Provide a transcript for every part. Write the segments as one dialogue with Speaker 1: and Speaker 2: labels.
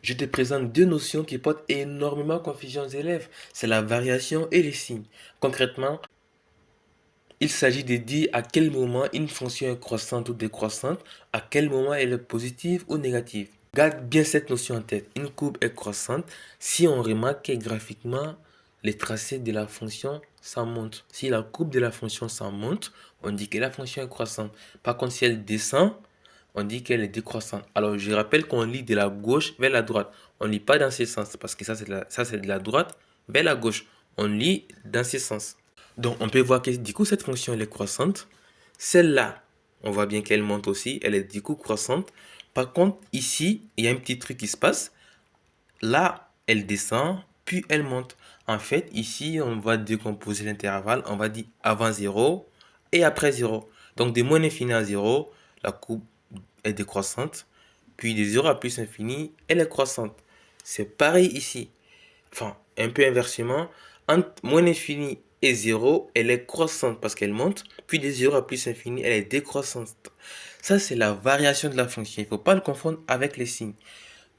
Speaker 1: Je te présente deux notions qui portent énormément confusion aux élèves. C'est la variation et les signes. Concrètement, il s'agit de dire à quel moment une fonction est croissante ou décroissante, à quel moment elle est positive ou négative. Garde bien cette notion en tête. Une courbe est croissante si on remarque que graphiquement, les tracés de la fonction s'en montent. Si la courbe de la fonction s'en monte, on dit que la fonction est croissante. Par contre, si elle descend, on dit qu'elle est décroissante. Alors, je rappelle qu'on lit de la gauche vers la droite. On ne lit pas dans ce sens parce que ça, c'est de la droite vers la gauche. On lit dans ce sens. Donc, on peut voir que du coup, cette fonction, elle est croissante. Celle-là, on voit bien qu'elle monte aussi. Elle est du coup croissante. Par contre, ici, il y a un petit truc qui se passe. Là, elle descend, puis elle monte. En fait, ici, on va décomposer l'intervalle. On va dire avant 0 et après 0. Donc, de moins l'infini à 0, la courbe est décroissante. Puis de 0 à plus infini, elle est croissante. C'est pareil ici. Enfin, un peu inversement. Entre moins l'infini et 0, elle est croissante parce qu'elle monte. Puis de 0 à plus infini, elle est décroissante. Ça, c'est la variation de la fonction. Il ne faut pas le confondre avec les signes.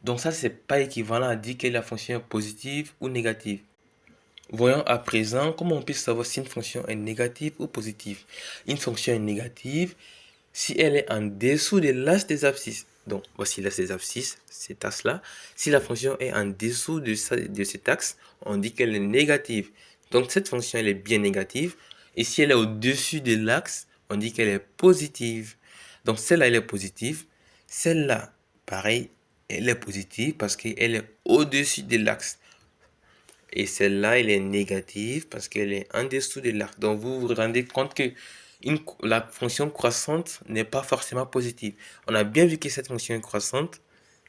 Speaker 1: Donc ça, c'est pas équivalent à dire que la fonction est positive ou négative. Voyons à présent comment on peut savoir si une fonction est négative ou positive. Une fonction est négative si elle est en dessous de l'axe des abscisses. Donc voici l'axe des abscisses, cet axe-là. Si la fonction est en dessous de cet axe, on dit qu'elle est négative. Donc cette fonction, elle est bien négative. Et si elle est au-dessus de l'axe, on dit qu'elle est positive. Donc celle-là, elle est positive. Celle-là, pareil, elle est positive parce qu'elle est au-dessus de l'axe. Et celle-là, elle est négative parce qu'elle est en dessous de l'axe. Donc, vous vous rendez compte que la fonction croissante n'est pas forcément positive. On a bien vu que cette fonction est croissante.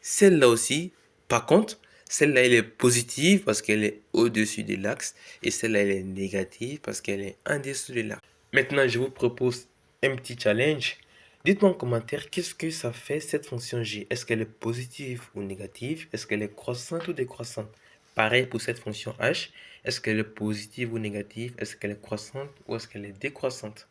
Speaker 1: Celle-là aussi, par contre, celle-là, elle est positive parce qu'elle est au-dessus de l'axe. Et celle-là, elle est négative parce qu'elle est en dessous de l'axe. Maintenant, je vous propose un petit challenge. Dites-moi en commentaire qu'est-ce que ça fait cette fonction g. Est-ce qu'elle est positive ou négative? Est-ce qu'elle est croissante ou décroissante? Pareil pour cette fonction h. Est-ce qu'elle est positive ou négative? Est-ce qu'elle est croissante ou est-ce qu'elle est décroissante?